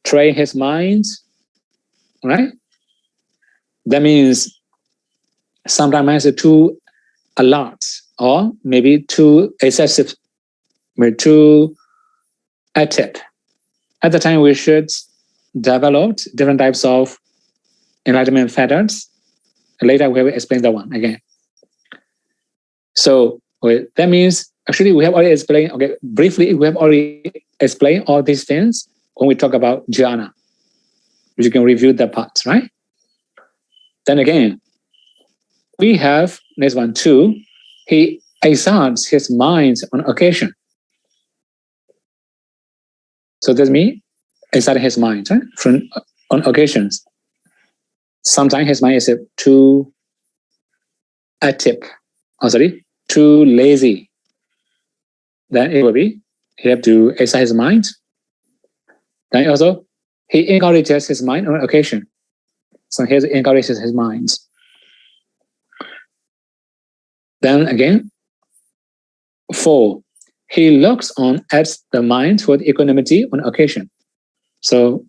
train his mind, right? That means sometimes it's too alert, or maybe too excessive, maybe too active. At the time, we should develop different types of enlightenment factors. Later, we will explain that one again. So that means, actually, we have already explained, okay, briefly, we have already explained all these things when we talk about jhana. You can review that part, right? Then again, we have, next one, 2, he exalts his mind on occasion. So that means exalting his mind, right? On occasions. Sometimes his mind is too active, too lazy. Then it will be, he have to exalt his mind. Then also, he encourages his mind on occasion. So he encourages his mind. Then again, 4, he looks on at the mind with equanimity on occasion. So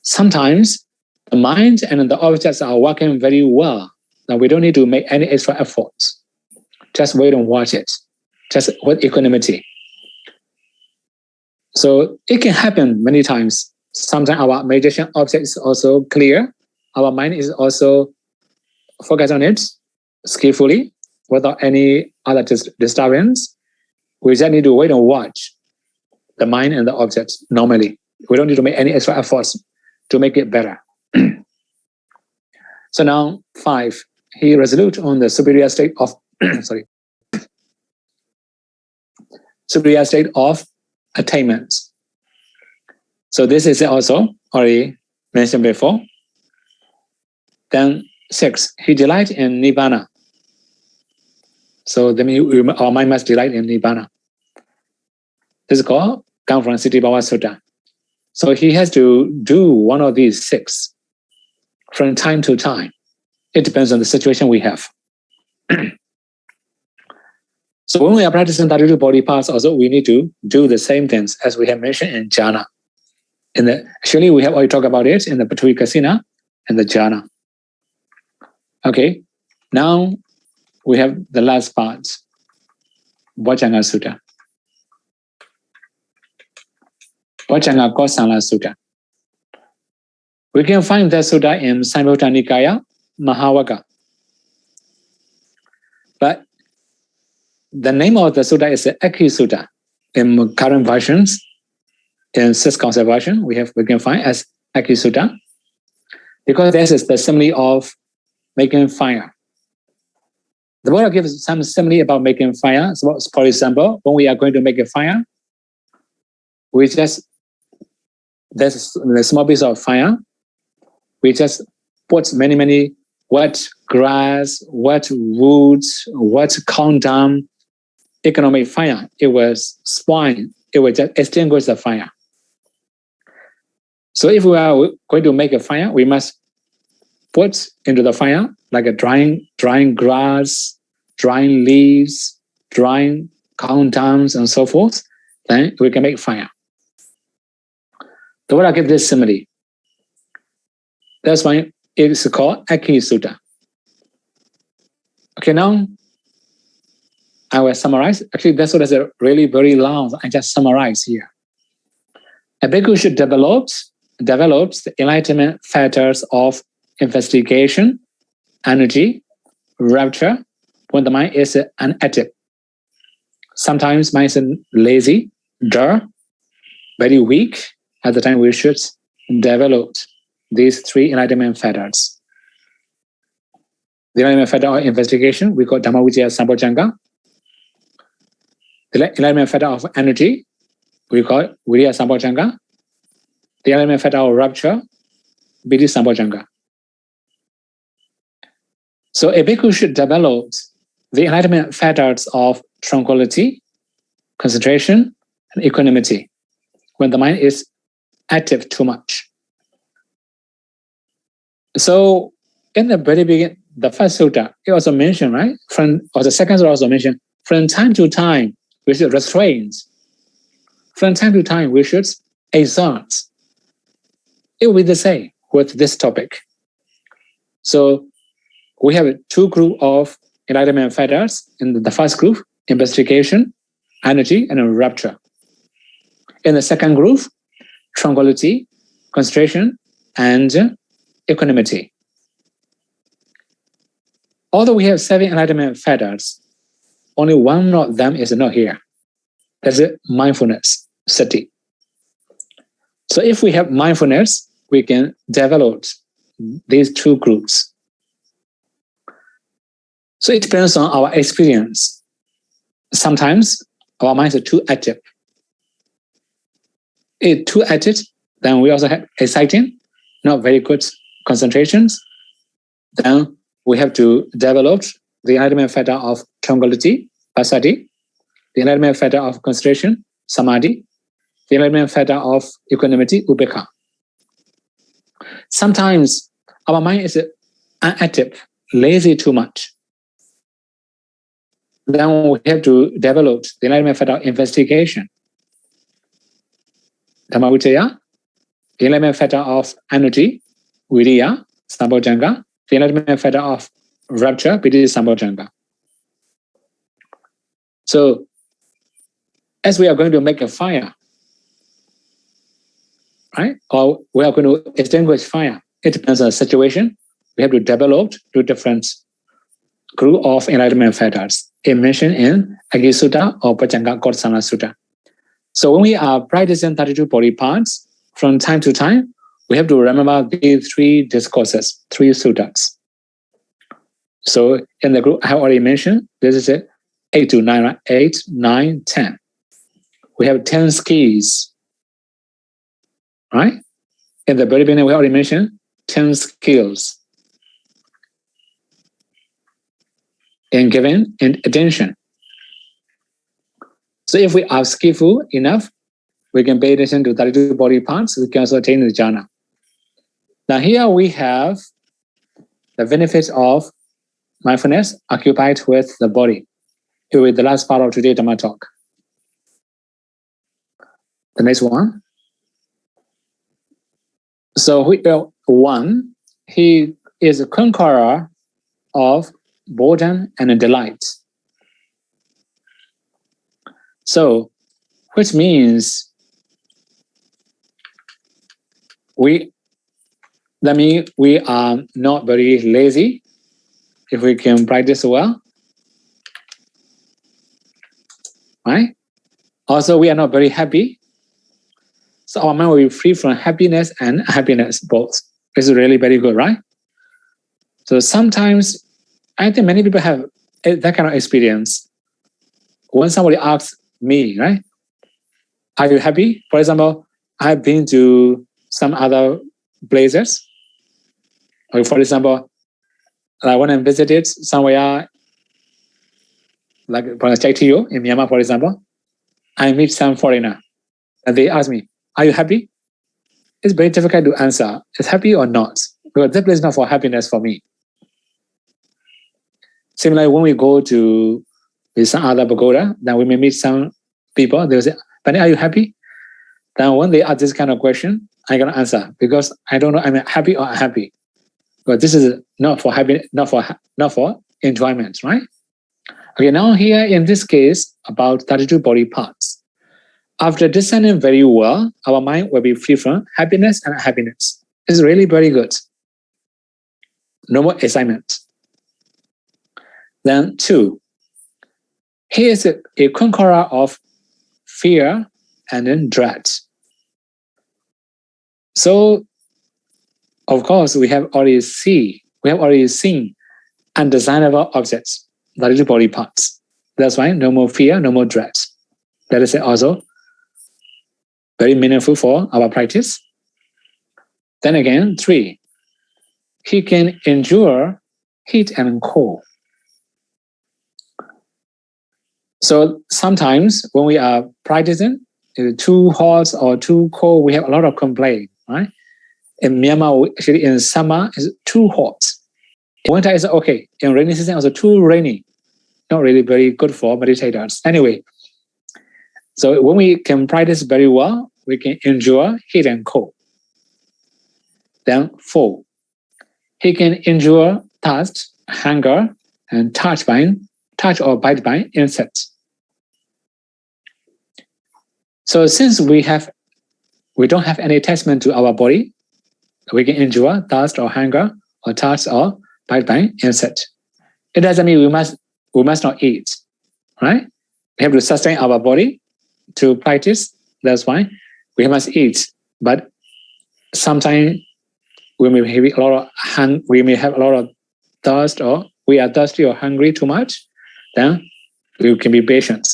sometimes the mind and the objects are working very well. Now we don't need to make any extra efforts. Just wait and watch it, just with equanimity. So it can happen many times. Sometimes our meditation object is also clear. Our mind is also focused on it skillfully without any other disturbance. We just need to wait and watch the mind and the object normally. We don't need to make any extra efforts to make it better. So now 5, he resolute on the superior state of superior state of attainment. So this is also already mentioned before. Then 6, he delights in nibbana. So that means our mind must delight in nibbana. This is called come from Siddhi Bhava Sutta. So he has to do one of these 6 from time to time. It depends on the situation we have. So when we are practicing 32 body parts, also we need to do the same things as we have mentioned in jhana. Actually, we have already talked about it in the Patui Kasina and the jhana. Okay, now we have the last part, Vajjanga Sutta. Vajjanga Kosala Sutta. We can find that sutta in Samyutta Nikaya, Mahāvagga. But the name of the sutta is Eki Sutta. In current versions, in 6th Council version, we can find as Eki Sutta, because this is the simile of making fire. The Buddha gives some simile about making fire. So, for example, when we are going to make a fire, there's a small piece of fire. We just put many wet grass, wet woods, wet condom. Economic fire. It was spoil. It will just extinguish the fire. So if we are going to make a fire, we must put into the fire like a drying grass, drying leaves, drying condoms, and so forth. Then we can make fire. The Buddha gives this simile. That's why it is called Eki Sutta. Okay, now I will summarize. Actually, that sutta is really very long. I just summarize here. A bhikkhu should develop the enlightenment factors of investigation, energy, rapture, when the mind is inactive. Sometimes mind is lazy, dull, very weak. At the time, we should develop these 3 enlightenment factors. The enlightenment factor of investigation, we call Dhammavicaya Sampojjhanga. The enlightenment factor of energy, we call Viriya Sampojjhanga. The enlightenment factor of rapture, Piti Sampojjhanga. So a bhikkhu should develop the enlightenment factors of tranquility, concentration, and equanimity when the mind is active too much. So in the very beginning, the first sutta, it also mentioned, right? Or the second sutta also mentioned, from time to time, we should restrain. From time to time, we should exalt. it will be the same with this topic. So we have two groups of enlightenment factors. In the first group, investigation, energy, and rapture. In the second group, tranquility, concentration, and equanimity. Although we have 7 enlightenment factors, only one of them is not here. That's it, mindfulness, sati. So if we have mindfulness, we can develop these two groups. So it depends on our experience. Sometimes our minds are too active. If too active, then we also have exciting, not very good concentrations. Then we have to develop the enlightenment factor of tranquility, passaddhi, the enlightenment factor of concentration, samadhi, the enlightenment factor of equanimity, upekkha. Sometimes our mind is inactive, lazy too much. Then we have to develop the enlightenment factor of investigation, Dhammavichaya, the enlightenment factor of energy, viriya, sambojjhanga, the enlightenment factor of rapture, piti sambojjhanga. So, as we are going to make a fire, right? Or we are going to extinguish fire, it depends on the situation. We have to develop 2 different group of enlightenment factors. It mentioned in Aggi Sutta or Pachanga Kotsana Sutta. So when we are practicing 32 body parts, from time to time, we have to remember these 3 discourses, 3 suttas. So in the group I have already mentioned, this is it, 8 to 9, right? 8, 9, 10. We have 10 skills, right? In the very beginning, we already mentioned 10 skills in giving and attention. So if we are skillful enough, we can pay attention to 32 body parts, we can also attain the jhana. Now here we have the benefits of mindfulness occupied with the body. Here with the last part of today's Dhamma talk. The next one. So one, he is a conqueror of boredom and delight. So, which means that means we are not very lazy if we can practice well, right? Also, we are not very happy. So our mind will be free from happiness and unhappiness both. It's really very good, right? So sometimes, I think many people have that kind of experience. When somebody asks me, right, are you happy? For example, I've been to some other places. Or for example, when I visited somewhere, like Chaitio in Myanmar, for example, I meet some foreigner and they ask me, are you happy? It's very difficult to answer. Is happy or not? Because that place is not for happiness for me. Similarly, when we go to some other pagoda, then we may meet some people. They will say, "But are you happy?" Then when they ask this kind of question, I cannot answer because I don't know I'm happy or unhappy. But this is not for happiness, not for enjoyment, right? Okay, now here in this case about 32 body parts. After discerning very well, our mind will be free from happiness and unhappiness. It's really very good. No more excitement. Then 2, he is a conqueror of fear and then dread. So, of course, we have already seen undesirable objects, 32 body parts. That's why no more fear, no more dread. That is also very meaningful for our practice. Then again, 3, he can endure heat and cold. So sometimes when we are practicing, too hot or too cold, we have a lot of complaint, right? In Myanmar, actually in summer, it's too hot. In winter, it's okay. In rainy season, also too rainy. Not really very good for meditators. Anyway, so when we can practice very well, we can endure heat and cold. Then 4, he can endure thirst, hunger, and touch or bite by insects. So since we don't have any attachment to our body, we can endure thirst or hunger or touch or bite by insect. It doesn't mean we must not eat, right? We have to sustain our body to practice. That's why we must eat. But sometimes we may have a lot of thirst, or we are thirsty or hungry too much. Then we can be patient.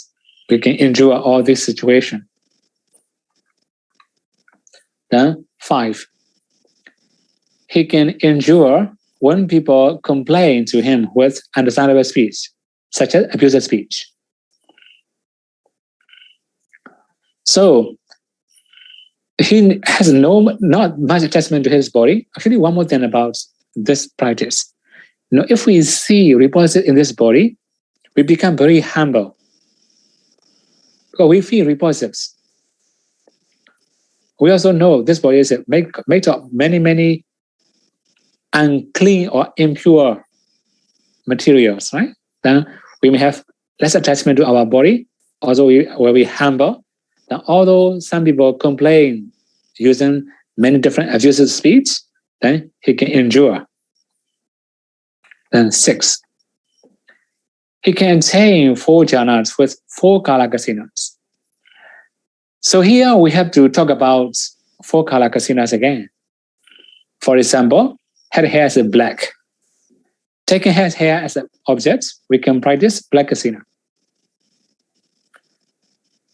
We can endure all this situation. Then 5, he can endure when people complain to him with understandable speech, such as abusive speech. So he has not much attachment to his body. Actually, one more thing about this practice. If we see repulsive in this body, we become very humble. Because we feel repulsives. We also know this body is made of many unclean or impure materials, right? Then we may have less attachment to our body. Also, we will be humble. Then although some people complain using many different abusive speech, then he can endure. Then 6, he can attain 4 jhanas with 4 color kasinas. So here we have to talk about 4 color kasinas again. For example, head hair is black. Taking head hair as an object, we can practice black kasina.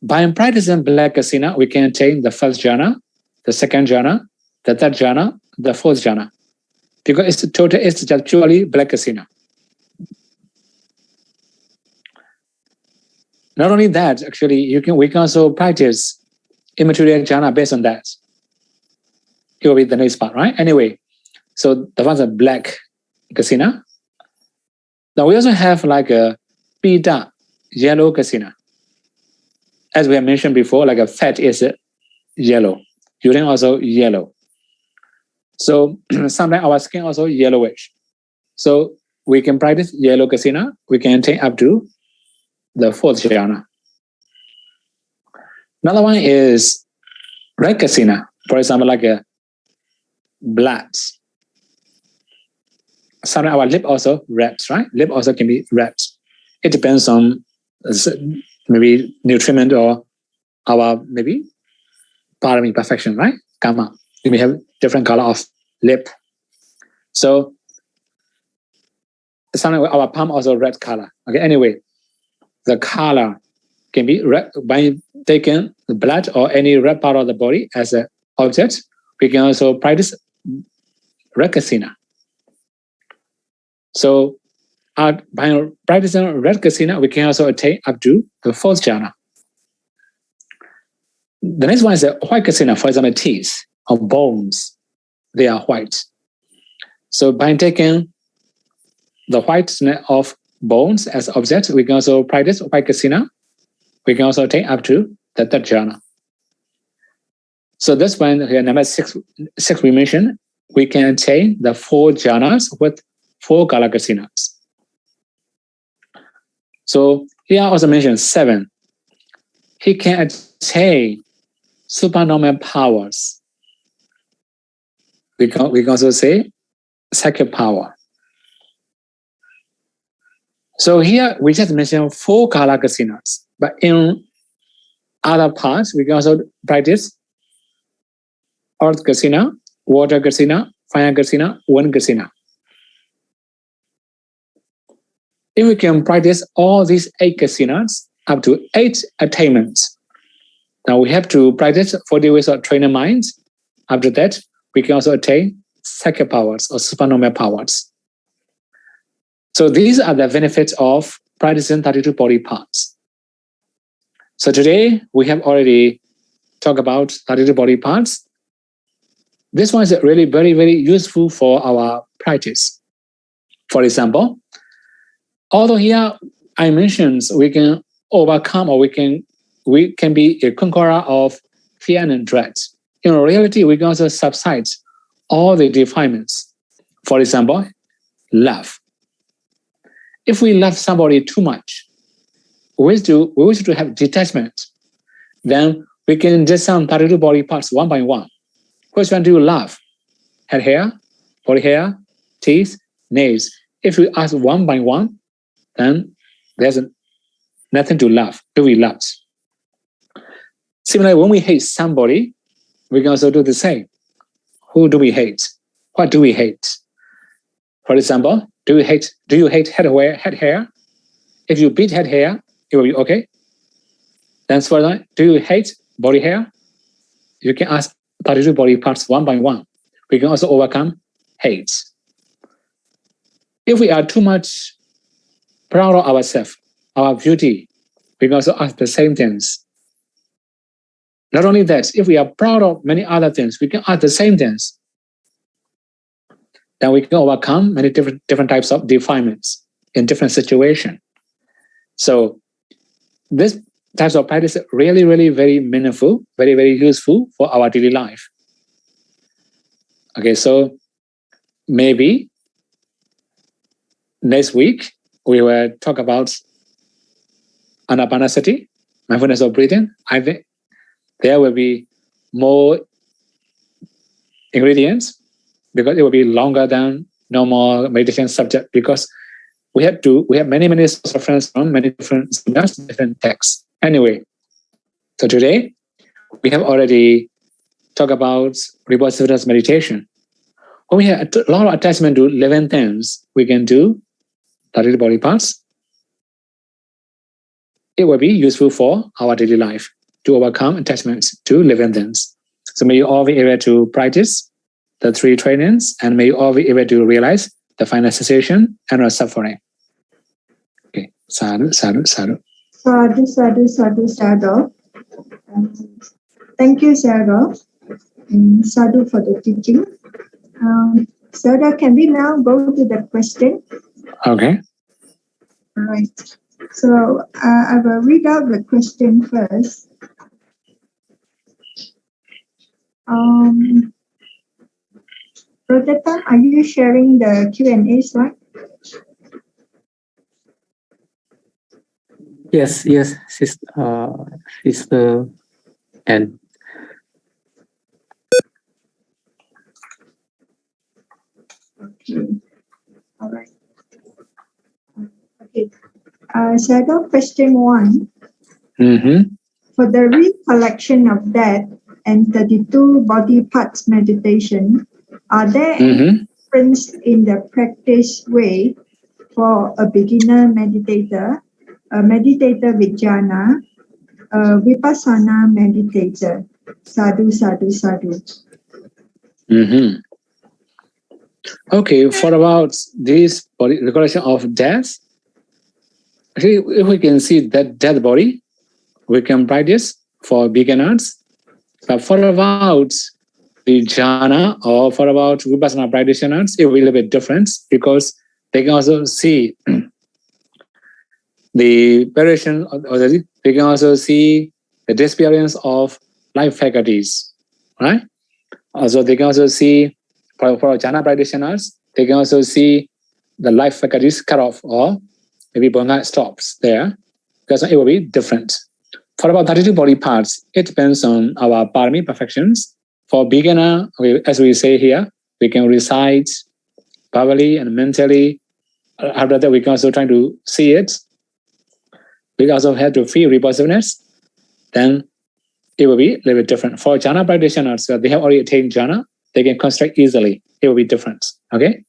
By practicing black kasina, we can attain the first jhana, the second jhana, the third jhana, the fourth jhana. Because it's just purely black kasina. Not only that, actually, we can also practice immaterial jhana based on that. It will be the next part, right? Anyway, so the one's a black kasina. Now we also have like a pita, yellow kasina. As we have mentioned before, like a fat is yellow. Urine also yellow. So sometimes our skin also yellowish. So we can practice yellow kasina. We can attain up to the 4th jhana. Another one is red kasina. For example, like a blood. Sometimes our lip also red, right? Lip also can be red. It depends on maybe nutriment or our maybe parami perfection, right? Karma. We may have different color of lip. So sometimes our palm also red color. Okay, anyway, the color can be red by taking the blood or any red part of the body as an object. We can also practice red kasina. So by practicing red kasina, we can also attain up to the 4th jhana. The next one is a white kasina, for example, teeth or bones. They are white. So by taking the whiteness of bones as objects, we can also practice white kasina. We can also attain up to the 3rd jhana. So this one here, number 6 we mentioned, we can attain the 4 jhanas with 4 color kasinas. So here I also mentioned 7. He can attain supernormal powers. We can also say psychic power. So here we just mentioned 4 color kasinas, but in other parts we can also practice earth kasina, water kasina, fire kasina, wind kasina. If we can practice all these 8 kasinas up to 8 attainments, now we have to practice 40 ways of training minds. After that, we can also attain psychic powers or supernormal powers. So these are the benefits of practicing 32 body parts. So today we have already talked about 32 body parts. This one is really very, very useful for our practice. For example, although here I mentioned we can overcome or we can be a conqueror of fear and dread. In reality, we can also subside all the defilements. For example, love. If we love somebody too much, we wish to have detachment, then we can discern 32 body parts one by one. Which one do you love? Head hair, body hair, teeth, nails. If we ask one by one, then there's nothing to love. Do we love? Similarly, when we hate somebody, we can also do the same. Who do we hate? What do we hate? For example, do you hate head hair? If you beat head hair, it will be okay. Then further, do you hate body hair? You can ask 32 body parts one by one. We can also overcome hate. If we are too much proud of ourselves, our beauty, we can also ask the same things. Not only that, if we are proud of many other things, we can ask the same things. Then we can overcome many different types of defilements in different situations. So this types of practice is really, really very meaningful, very, very useful for our daily life. Okay, so maybe next week we will talk about anapanasati, mindfulness of breathing. I think there will be more ingredients because it will be longer than normal meditation subject, because we have many source reference from many different texts. Anyway, so today we have already talked about repositiveness meditation. When we have a lot of attachment to living things, we can do 32 body parts. It will be useful for our daily life to overcome attachments to living things. So may you all be able to practice the 3 trainings, and may you all be able to realize the final cessation and not suffering. Okay, sadhu, sadhu, sadhu. Sadhu, sadhu, sadhu, sadhu. Thank you, Sadhu. Sadhu for the teaching. Sadhu, can we now go to the question? Okay. All right. So I will read out the question first. Rodetta, are you sharing the Q&A slide? Yes, sister, and okay, all right. Okay, Sadhu, question 1. For the recollection of death and 32 body parts meditation, are there any difference in the practice way for a beginner meditator, a meditator with jhana, a vipassana meditator? Sadhu, sadhu, sadhu. Okay, for about this body recollection of death, actually, if we can see that dead body, we can practice for beginners. But for about the jhana or for about vipassana practitioners, it will be a little bit different, because they can also see the variation, or they can also see the disappearance of life faculties, right? Also, they can also see, for jhana practitioners, they can also see the life faculties cut off, or maybe bhanga stops there, because it will be different. For about 32 body parts, it depends on our parami perfections. For beginner, as we say here, we can recite verbally and mentally. After that, we can also try to see it. We also have to feel repositiveness. Then it will be a little bit different. For jhana practitioners, they have already attained jhana, they can construct easily. It will be different. Okay?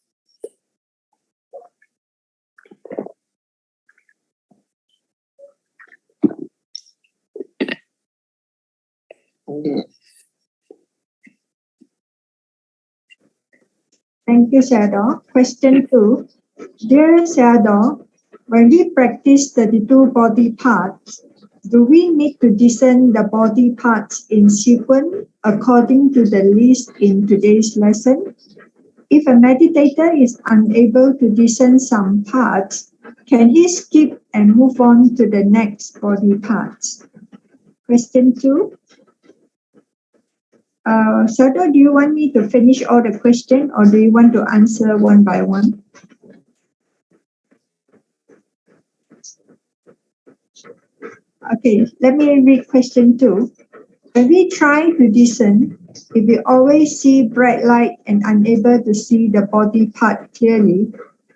Thank you, Sadhu. Question 2. Dear Sadhu, when we practice 32 body parts, do we need to discern the body parts in sequence according to the list in today's lesson? If a meditator is unable to discern some parts, can he skip and move on to the next body parts? Question 2. Sado, do you want me to finish all the questions or do you want to answer one by one? Okay, let me read question 2. When we try to discern, if we always see bright light and unable to see the body part clearly,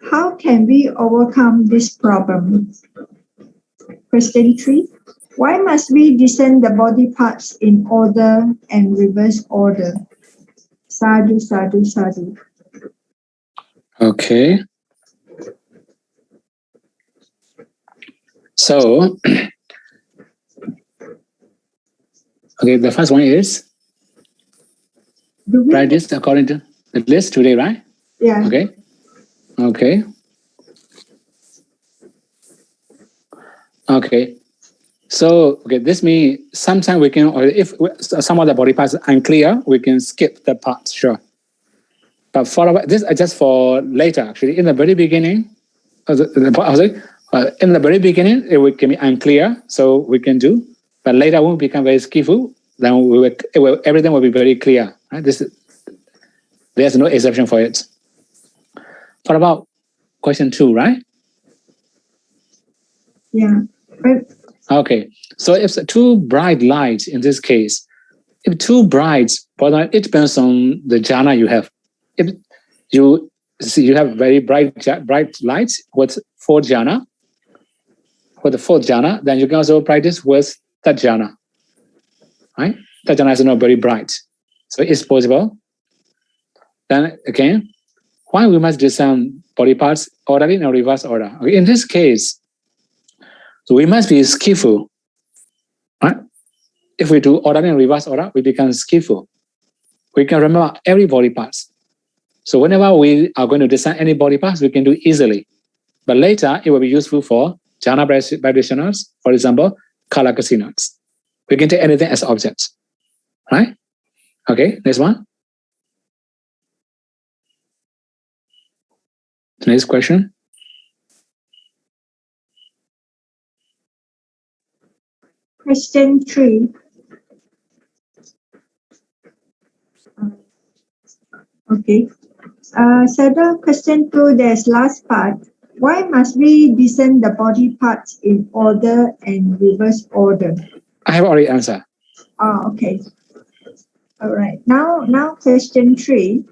how can we overcome this problem? Question 3. Why must we discern the body parts in order and reverse order? Sadhu, sadhu, sadhu. Okay. So, okay, the first one is practice according to the list today, right? Yeah. Okay. Okay. Okay. So, okay, this means sometimes we can, or if some of the body parts are unclear, we can skip the parts, sure. But for this is just for later, actually. In the very beginning, in the very beginning, it can be unclear, so we can do. But later, when we become very skillful, then everything will be very clear. Right? There's no exception for it. What about question 2, right? Yeah. Okay. So if two bright lights in this case, if two bright, but it depends on the jhana you have. If you see you have very bright lights with 4th jhana, with the 4th jhana, then you can also practice with that jhana. Right? That jhana is not very bright. So it's possible. Then again, why we must discern body parts orderly in a reverse order? Okay, in this case, so we must be skillful. Right? If we do orderly and reverse order, we become skillful. We can remember every body parts. So whenever we are going to discern any body parts, we can do easily. But later, it will be useful for jhana practitioners, for example, color casinos. We can take anything as objects. Right? Okay, next one. Next question. Question 3. Okay. Sada, question 2, there's last part. Why must we discern the body parts in order and reverse order? I have already answered. Oh, okay. All right. Now question 3.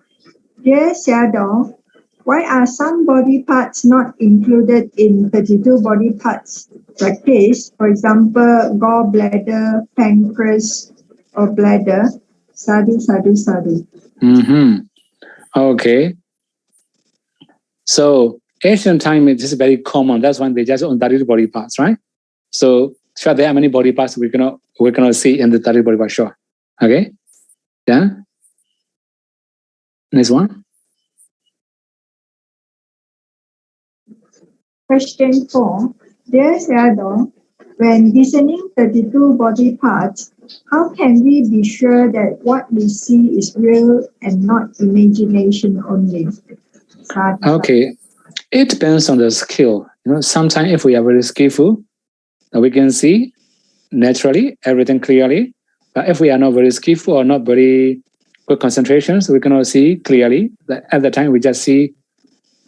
Dear Sayadaw, why are some body parts not included in 32 body parts practice? For example, gallbladder, pancreas, or bladder. Sadhu, sadhu, sadhu. Okay. So ancient time is very common. That's why they just on 32 body parts, right? So sure, there are many body parts we cannot see in the 32 body parts. Sure. Okay. Yeah. Next one. Question 4. Dear Sayadaw, when discerning 32 body parts, how can we be sure that what we see is real and not imagination only? Okay. It depends on the skill. Sometimes if we are very skillful, we can see naturally everything clearly. But if we are not very skillful or not very good concentration, so we cannot see clearly. At the time, we just see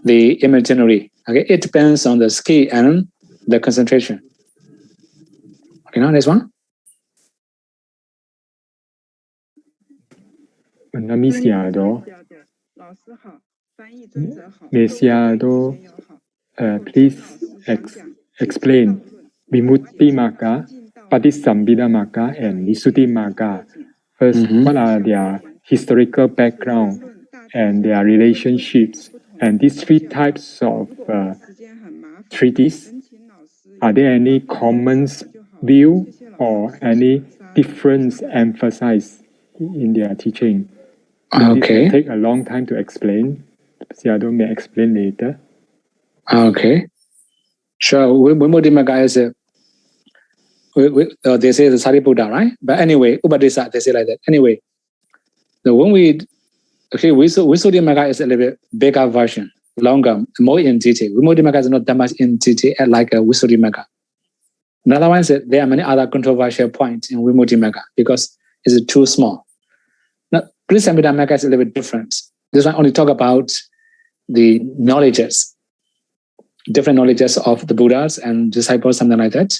the imaginary. Okay, it depends on the skill and the concentration. Okay, now next one. Sayadaw, please explain Vimutti Magga, Patisambhida Magga, and Visuddhi Magga. First, what are their historical background and their relationships? And these 3 types of treatises, are there any common view or any difference emphasized in their teaching? Okay. This will take a long time to explain. Sayadaw may explain later. Okay. Sure. Vimutti Magga is they say the Sariputta, right? But anyway, Upadesa, they say like that. Anyway, when Visuddhi Magga is a little bit bigger version, longer, more in detail. Vimutti Magga is not that much in detail like a Visuddhi Magga. Another one is that there are many other controversial points in Vimutti Magga because it's too small. Krisamidamaka is a little bit different. This one only talk about the knowledges, different knowledges of the Buddhas and disciples, something like that.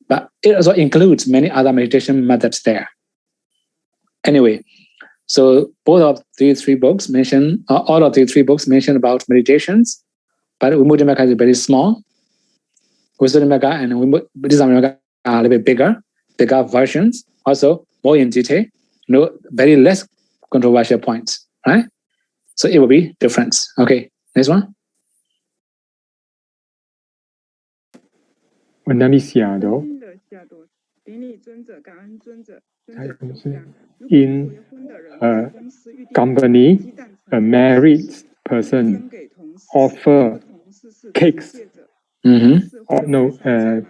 But it also includes many other meditation methods there. Anyway, so both of these three books mention, all of these three books mention about meditations, but Vimudimaka is very small. Visuddhimagga and Buddhism are a little bit bigger versions, also more in detail, very less controversial points, right? So it will be different. Okay, next one. In a company, a married person offer cakes,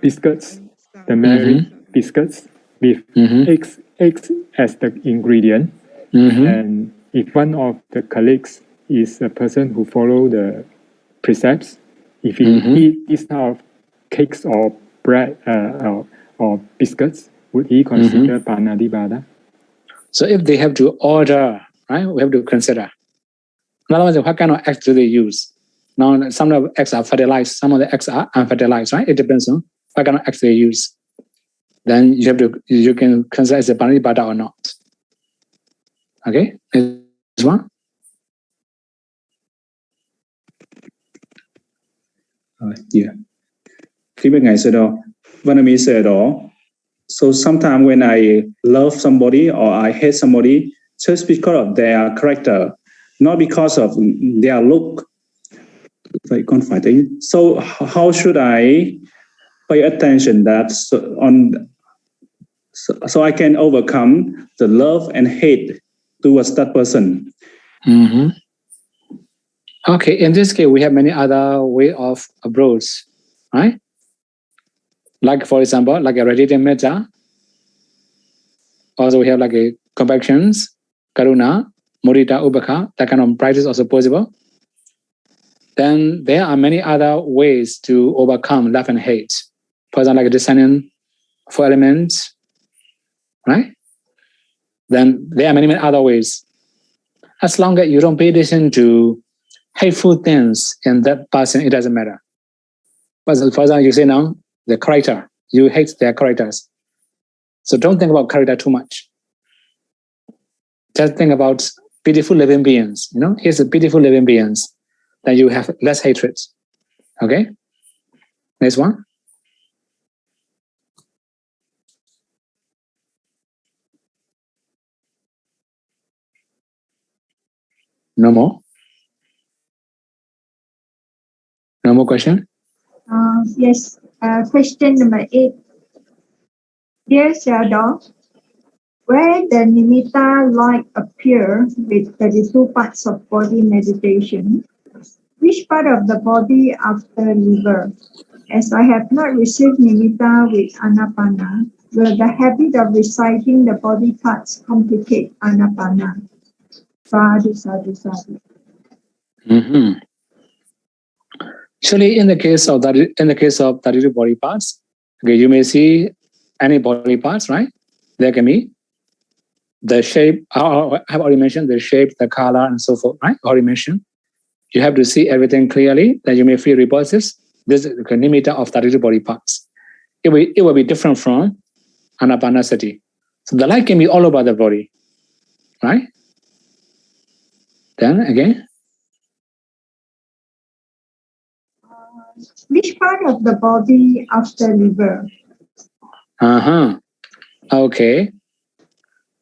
biscuits, the married biscuits with eggs as the ingredient. And if one of the colleagues is a person who follow the precepts, if he eat this type of cakes or bread or biscuits, would he consider panadibada? So if they have to order, right, we have to consider. In other words, what kind of eggs do they use? Now, some of the eggs are fertilized, some of the eggs are unfertilized, right? It depends on what kind of eggs they use. Then you can consider as a panadibada or not. Okay, this one. Yeah. So sometimes when I love somebody or I hate somebody, just because of their character, not because of their look. So how should I pay attention that so I can overcome the love and hate towards that person? Okay, in this case, we have many other way of approach, right? Like, for example, like a radiating metta. Also, we have like a compassions, karuna, mudita, ubekha, that kind of practice also possible. Then there are many other ways to overcome love and hate. For example, like discerning 4 elements, right? Then there are many other ways. As long as you don't pay attention to hateful things in that person, it doesn't matter. But for example, you say now, the character, you hate their characters. So don't think about character too much. Just think about beautiful living beings. Here's the beautiful living beings. Then you have less hatred. Okay? Next one. No more? No more question? Yes. Question number 8. Dear Sayadaw, where the nimitta light appear with 32 parts of body meditation, which part of the body after liver? As I have not received nimitta with anapana, will the habit of reciting the body parts complicate anapana? Sadhu, sadhu, sadhu. Actually, in the case of 32 body parts, okay, you may see any body parts, right? There can be the shape. I have already mentioned the shape, the color, and so forth, right? Already mentioned. You have to see everything clearly. Then you may feel repulses. This is the nimitta of 32 body parts. It will be different from anapanasati. So the light can be all over the body, right? Then again. Which part of the body after liver? Okay.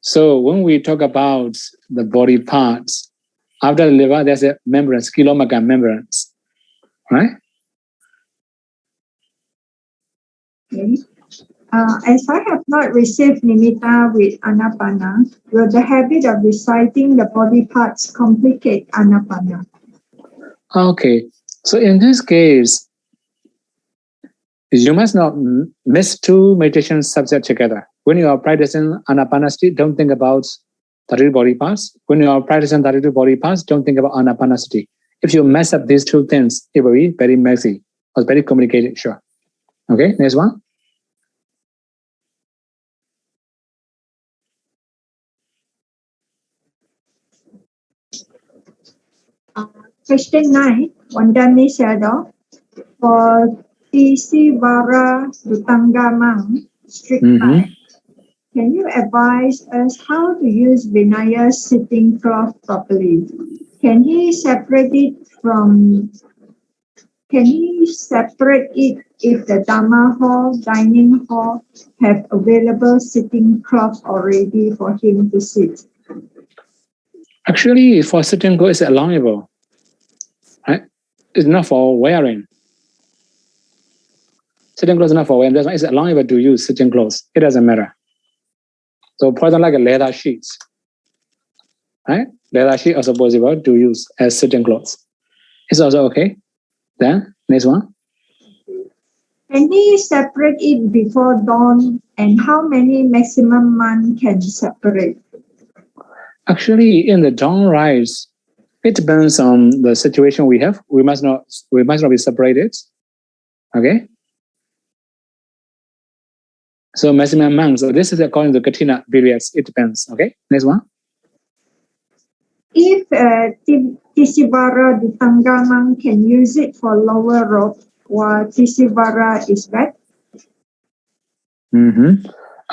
So when we talk about the body parts, after the liver, there's a membrane, skeletal membranes, right? Okay. As I have not received nimitta with anapana, will the habit of reciting the body parts complicate anapana? Okay. So in this case, you must not mix 2 meditation subjects together. When you are practicing anapanasati, don't think about 32 body parts. When you are practicing 32 body parts, don't think about anapanasati. If you mess up these 2 things, it will be very messy or very complicated, sure. Okay, next one. Question 9, Wandami Sayadaw. For Tisivara Dutangamang, strict mind, can you advise us how to use Vinaya sitting cloth properly? Can he separate it if the Dhamma hall, dining hall have available sitting cloth already for him to sit? Actually, for sitting cloth, it's allowable. Right? It's not for wearing. Sitting clothes is not for wearing. That's why it's allowable to use sitting clothes. It doesn't matter. So, for example, like a leather sheets, right? Leather sheet also possible to use as sitting clothes. It's also okay. Then next one. Can he separate it before dawn? And how many maximum man can separate? Actually, in the dawn rise, it depends on the situation we have. We must not be separated. Okay. So maximum amount. So this is according to the Katina periods. It depends. Okay. Next one. If Tisivara Dutangamang can use it for lower rope, while Tisivara is wet.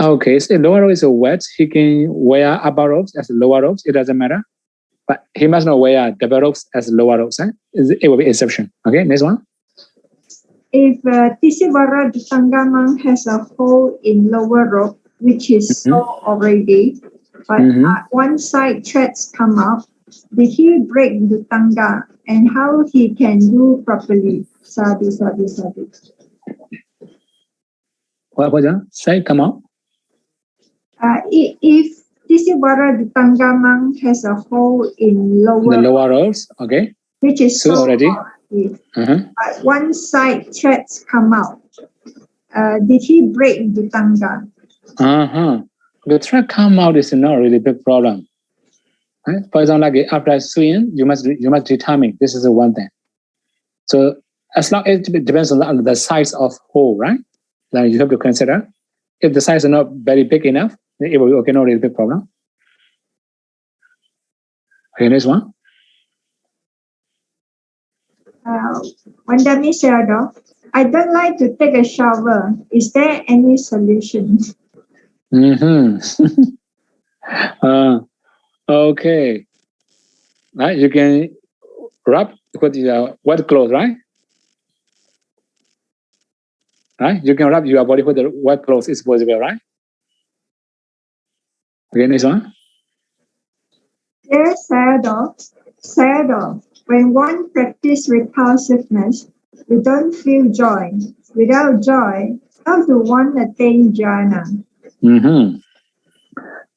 Okay. So lower rope is wet. He can wear upper ropes as lower ropes. It doesn't matter. But he must not wear double ropes as lower ropes. It will be exception. Okay. Next one. If Tisivara Dutangamang has a hole in lower rope, which is so already, but one side threads come out, did he break the tanga, and how he can do properly? Sadhu, sadhu, sadhu. What was that? Side come out? If Tisivara Dutangamang has a hole in lower ropes, okay, which is so already. But one side threads come out. Did he break the tanga? The thread come out is not really a big problem. Right? For example, like after sewing, you must determine this is the one thing. So as long as it depends on the size of hole, right? Then you have to consider. If the size is not very big enough, then it will be okay, not really big problem. Okay, next one. Wandami Sayadaw, I don't like to take a shower. Is there any solution? Okay. Right, you can rub with your wet clothes, right? Right, you can rub your body with the wet clothes. It's possible, right? Okay, next one. Yes, Sayadaw. When one practices repulsiveness, we don't feel joy. Without joy, how do one attain jhana?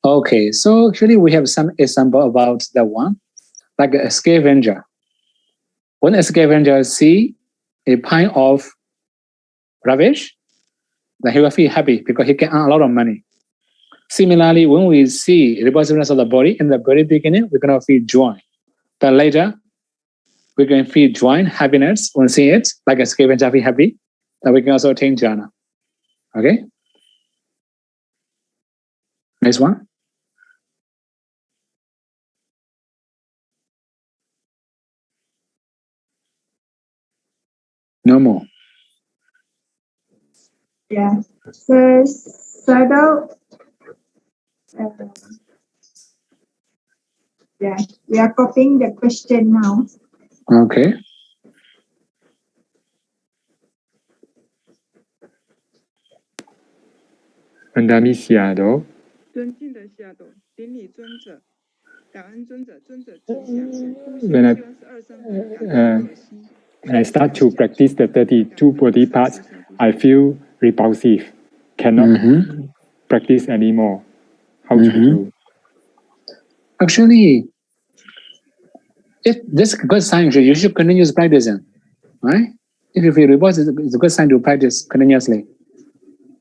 Okay, so actually we have some example about that one, like a scavenger. When a scavenger see a pile of rubbish, then he will feel happy because he can earn a lot of money. Similarly, when we see repulsiveness of the body in the very beginning, we cannot feel joy. But later, we can feel joy, happiness when seeing it, like a scavenger feel happy, then we can also attain jhana. Okay? Next one. No more. Yeah. So, Sayadaw, yeah, we are copying the question now. Okay. Wandami Sayadaw. 尊敬的下斗，顶礼尊者，感恩尊者，尊者吉祥。When I start to practice the 32 body parts, I feel repulsive, cannot practice anymore. How to do? Actually, if this is a good sign, you should continue practicing, right? If you feel repulsive, it's a good sign to practice continuously.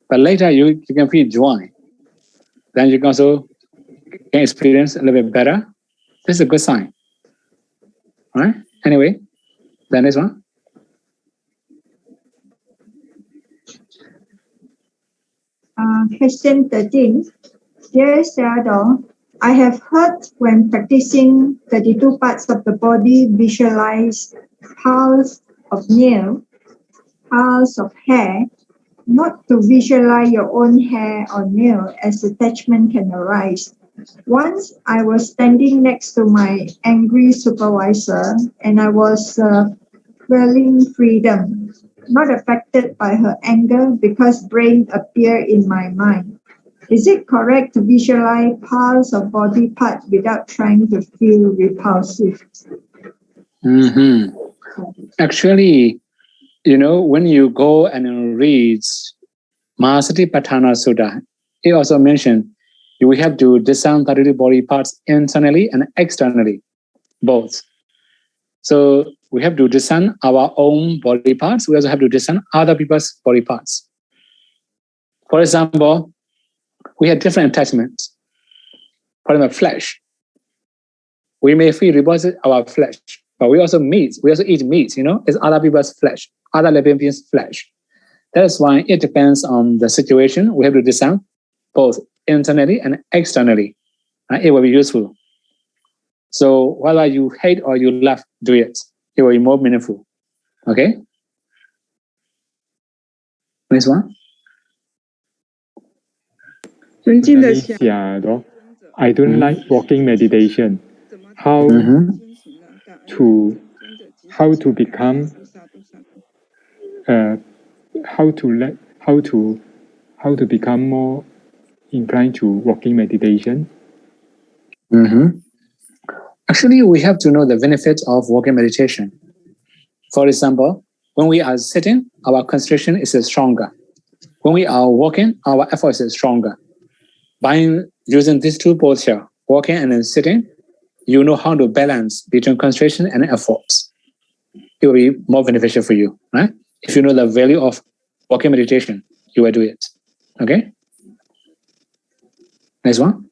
But later you can feel joy. Then you can also experience a little bit better. This is a good sign. All right? Anyway, the next one. Question 13. Dear Sayadaw, I have heard when practicing 32 parts of the body, visualize piles of nail, piles of hair, not to visualize your own hair or nail as attachment can arise. Once I was standing next to my angry supervisor and I was feeling freedom, not affected by her anger because brain appeared in my mind. Is it correct to visualize piles of body parts without trying to feel repulsive? Actually, when you go and read Mahasatipatthana Sutta, it also mentioned we have to discern 32 body parts internally and externally, both. So we have to discern our own body parts. We also have to discern other people's body parts. For example, we have different attachments. For example, flesh. We may feel repulsive our flesh, but we also eat meat, it's other people's flesh, other living beings' flesh. That is why it depends on the situation. We have to discern both internally and externally. It will be useful. So whether you hate or you love, do it. It will be more meaningful. Okay? Next one. I don't like walking meditation. How to become more inclined to walking meditation? Actually, we have to know the benefits of walking meditation. For example, when we are sitting, our concentration is stronger. When we are walking, our effort is stronger. By using these two postures, walking and then sitting, you know how to balance between concentration and efforts. It will be more beneficial for you, right? If you know the value of walking meditation, you will do it. Okay? Next one.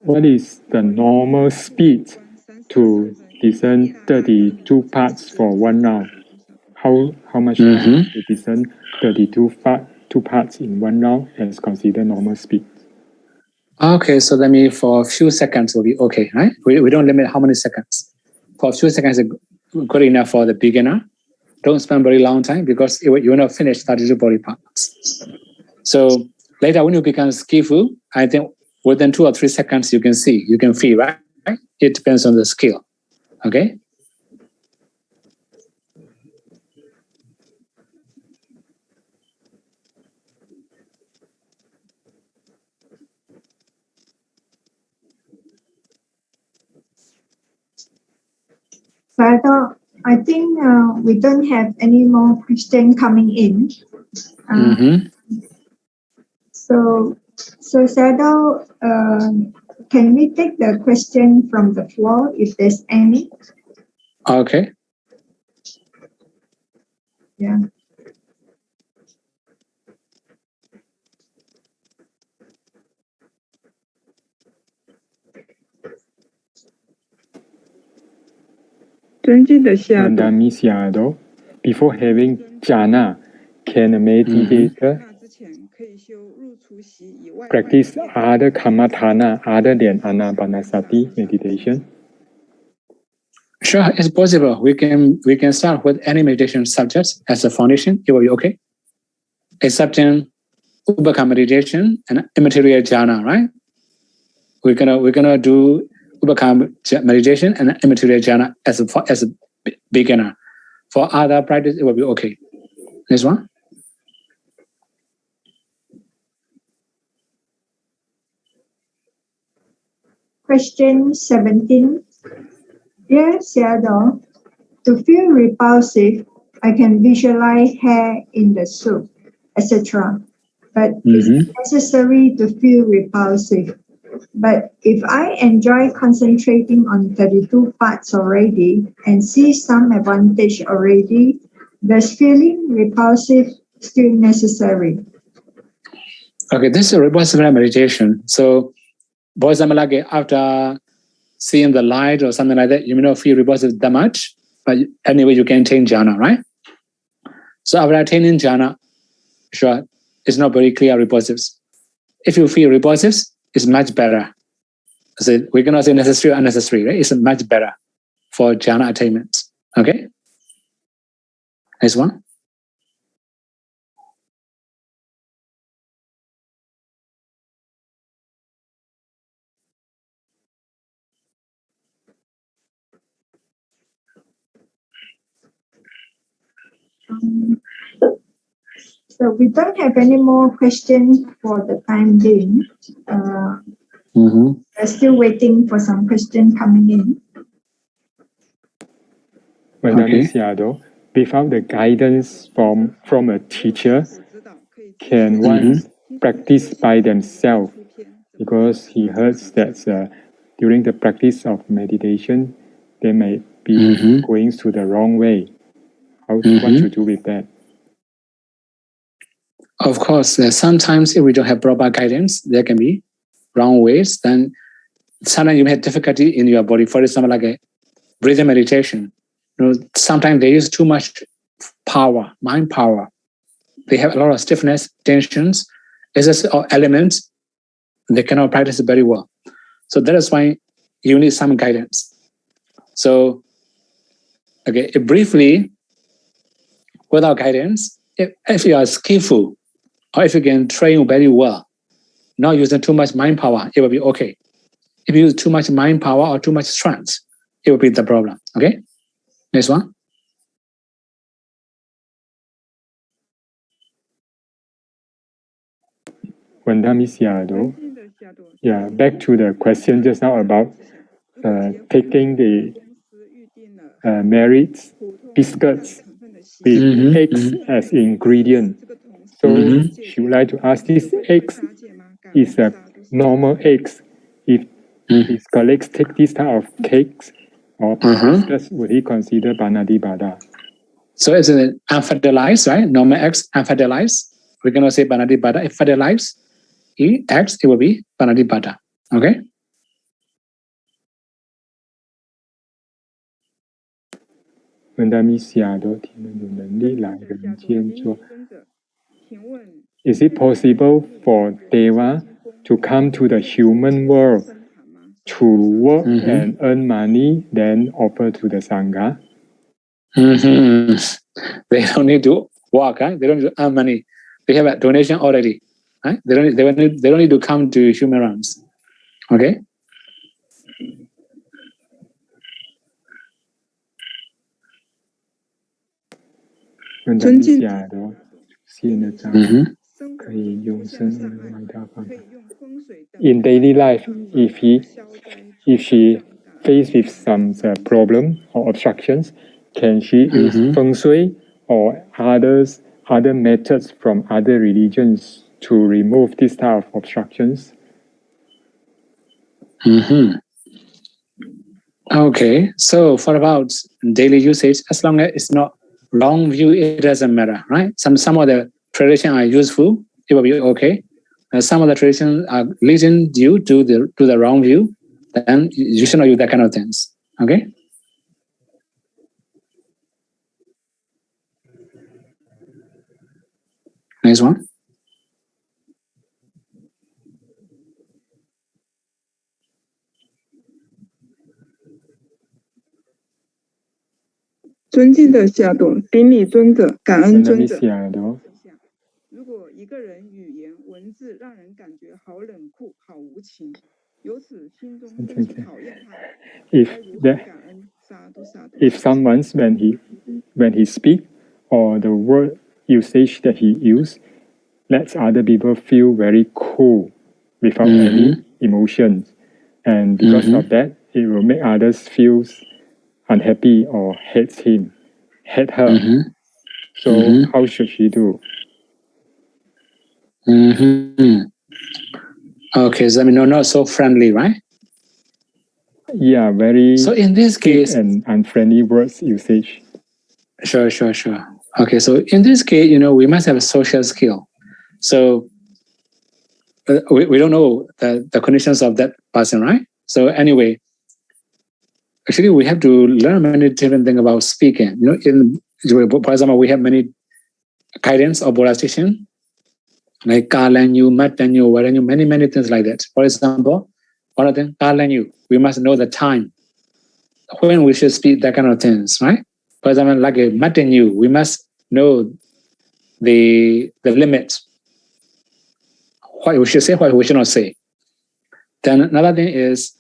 What is the normal speed to discern 32 parts for 1 round? How much time to discern 32 parts in 1 round is considered normal speed? Okay, so that means for a few seconds will be okay, right? We don't limit how many seconds. For a few seconds is good enough for the beginner. Don't spend very long time because you will not finish 32 body parts. So later when you become skillful, I think within 2 or 3 seconds you can feel, right? It depends on the skill. Okay? Father, I think we don't have any more questions coming in. So Sado, can we take the question from the floor if there's any? Okay. Yeah. Before having jhana, can a meditator practice other kammatthana other than anapanasati meditation? Sure, it's possible. We can start with any meditation subjects as a foundation. It will be okay. Excepting Ubhaka meditation and immaterial jhana, right? We're gonna do Ubhaka meditation and immaterial jhana as a beginner. For other practice, it will be okay. Next one. Question 17. Dear Sayadaw, to feel repulsive, I can visualize hair in the soup, etc. But it's necessary to feel repulsive. But if I enjoy concentrating on 32 parts already and see some advantage already, does feeling repulsive still necessary? Okay, this is a vipassana meditation. So, for example, like after seeing the light or something like that, you may not feel repulsive that much, but anyway, you can attain jhana, right? So after attaining jhana, sure, it's not very clear repulsives. If you feel repulsives, it's much better. So we cannot say necessary or unnecessary, right? It's much better for jhana attainment. Okay? Next one. So we don't have any more questions for the time being. We're still waiting for some questions coming in. Okay. Without the guidance from a teacher, can one practice by themselves? Because he heard that during the practice of meditation, they may be going to the wrong way. What to do with that? Of course, sometimes if we don't have proper guidance, there can be wrong ways. Then sometimes you may have difficulty in your body. For example, like a breathing meditation. Sometimes they use too much power, mind power. They have a lot of stiffness, tensions, elements. They cannot practice very well. So that is why you need some guidance. So, okay, briefly, without guidance, if you are skillful, or if you can train very well, not using too much mind power, it will be okay. If you use too much mind power or too much strength, it will be the problem. Okay? Next one. Yeah, back to the question just now about taking the married biscuits with eggs as ingredient. So she would like to ask, this eggs is a normal eggs. If his colleagues take this type of cakes or biscuits, would he consider banadibada? So it's unfertilized, right? Normal eggs unfertilized. We cannot say banadibada. If fertilized eggs, it will be banadibada. Okay? Is it possible for Deva to come to the human world to work and earn money, then offer to the Sangha? They don't need to work, right? They don't need to earn money. They have a donation already. Right? They don't need to come to human realms. Okay? In daily life, if she faced with some problem or obstructions, can she use feng shui or other methods from other religions to remove this type of obstructions? Okay, so for about daily usage, as long as it's not wrong view, it doesn't matter, right? Some of the traditions are useful, it will be okay. Some of the traditions are leading you to the wrong view, then you should not use that kind of things. Okay? Next one. If someone when he speak or the word usage that he use lets other people feel very cool without any emotions, and because of that, it will make others feel unhappy or hate her. So how should she do? Okay, so I mean, not so friendly, right? Yeah, very. So in this case, and unfriendly words usage. Sure. Okay, so in this case, we must have a social skill. So we don't know the conditions of that person, right? So anyway, actually we have to learn many different things about speaking. For example, we have many guidance or Buddha teaching, like Kalanyu, Matanyu, Waranyu, many things like that. For example, one of them, Kalanyu, we must know the time when we should speak, that kind of things, right? For example, like a Matanyu, we must know the limits. What we should say, what we should not say. Then another thing is,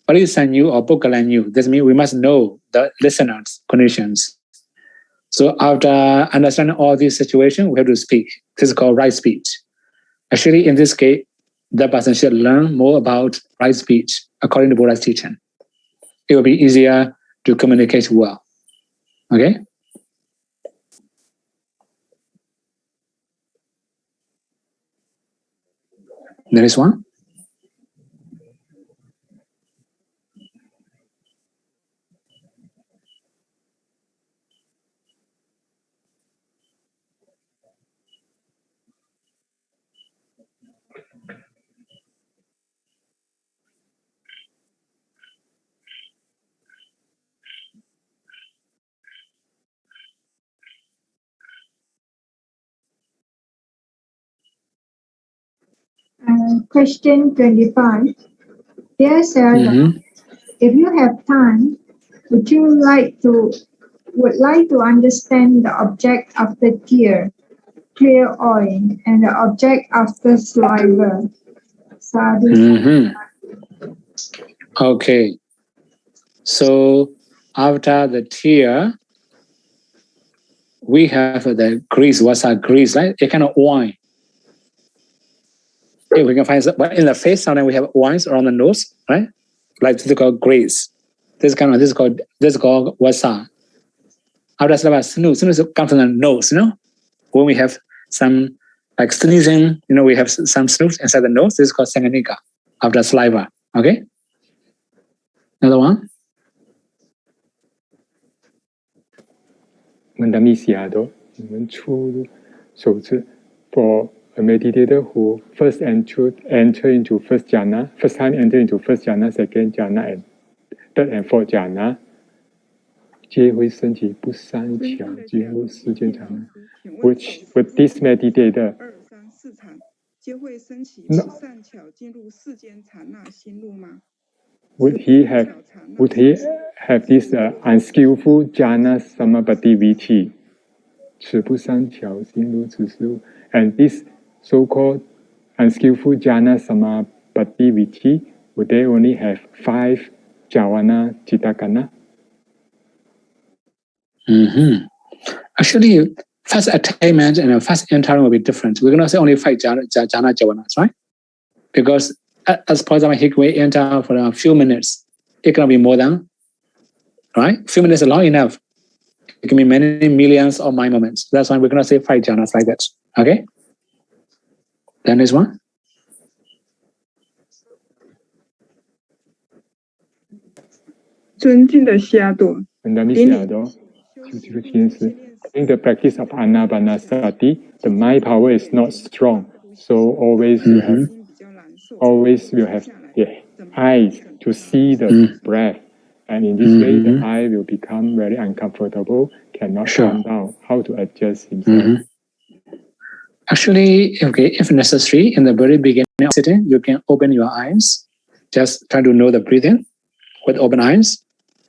what is Sanyu or Pokalanyu? This means we must know the listeners' conditions. So after understanding all these situations, we have to speak. This is called right speech. Actually, in this case, the person should learn more about right speech according to Buddha's teaching. It will be easier to communicate well. Okay? There is one. Question 25. Dear Sarah, if you have time, would like to understand the object of the tear, clear oil, and the object of the saliva. Okay. So after the tear, we have the grease. What's our grease? Right? A kind of wine. If we can find, but in the face, sometimes we have wines around the nose, right? Like this is called grease. This is called wasa. After that, snooze comes from the nose. When we have some like sneezing, we have some snooze inside the nose. This is called sanganika. After saliva. Okay. Another one. For a meditator who first enter into first jhana, first time enter into first jhana, second jhana, and third and fourth jhana, 皆会升起不三巧进入世间禅那。Which with this meditator, would he have this unskillful jhana samapatti vitti? 此不三巧心如此事物. And this so-called unskillful jhana samapatti vitti, would they only have 5 jhavana cittagana? Actually, first attainment and first entering will be different. We're going to say only 5 jhana jhavanas, right? Because as for example, he can enter for a few minutes. It can be more than, right? A few minutes is long enough. It can be many millions of mind moments. That's why we're going to say 5 jhanas like that. Okay? Then there's one.尊敬的西亚朵， In the practice of anapanasati, the mind power is not strong. So always you will have the eyes to see the breath. And in this way, the eye will become very uncomfortable, cannot calm down. How to adjust himself? Actually, if necessary, in the very beginning of sitting, you can open your eyes. Just try to know the breathing with open eyes.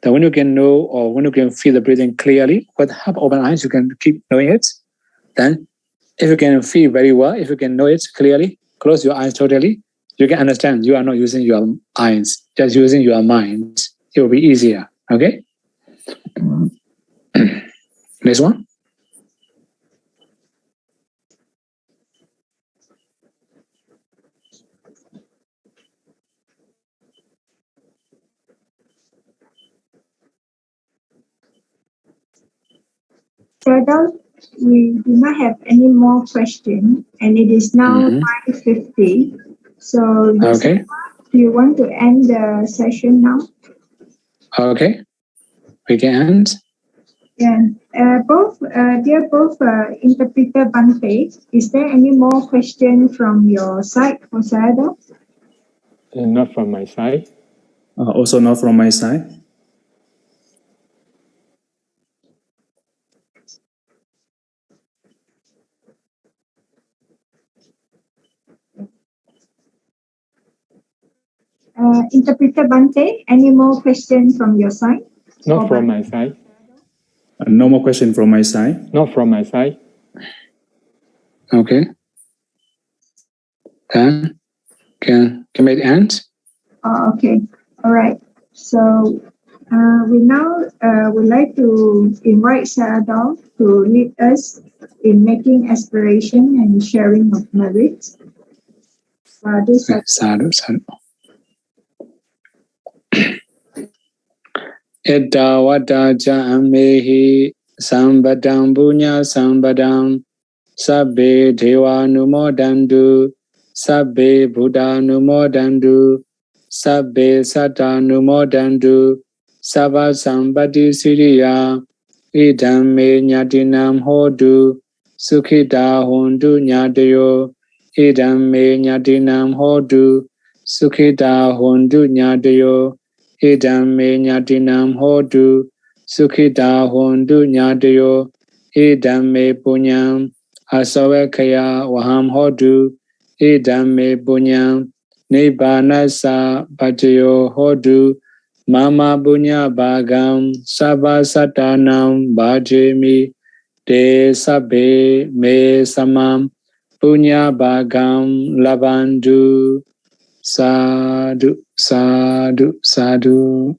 Then when you can know or when you can feel the breathing clearly, with half open eyes, you can keep knowing it. Then if you can feel very well, if you can know it clearly, close your eyes totally, you can understand you are not using your eyes, just using your mind. It will be easier. Okay? Next one. Further, we do not have any more questions, and it is now 9:50. So, do you want to end the session now? Okay, we can end. Yeah. Dear both Interpreter Bante, is there any more question from your side, Sayadaw? Not from my side. Also not from my side. Interpreter Bante, any more questions from your side? Not from my side. No more question from my side. Not from my side. Okay. Then can we end? Okay. All right. So we now would like to invite Sayadaw to lead us in making aspiration and sharing of merits. Sadhu. Etta vata ja ammehi sambadam punya sambadam sabbe deva numodandu sabbe buddha numodandu sabbe satta numodandu sabba sambati siriya idam me nyatinam hodu sukhita hondu nyatayo idam me nyatinam hodu sukhita hondu nyatayo idam me nyatinam hodu sukhita hondu nyatayo idam me punyam asavakaya waham hodu idam me punyam nibbanasa pacayo hodu mama punya bhagam sabba satanam bhajemi te sabbe me samam punya bhagam labandu. Sadhu, sadhu, sadhu.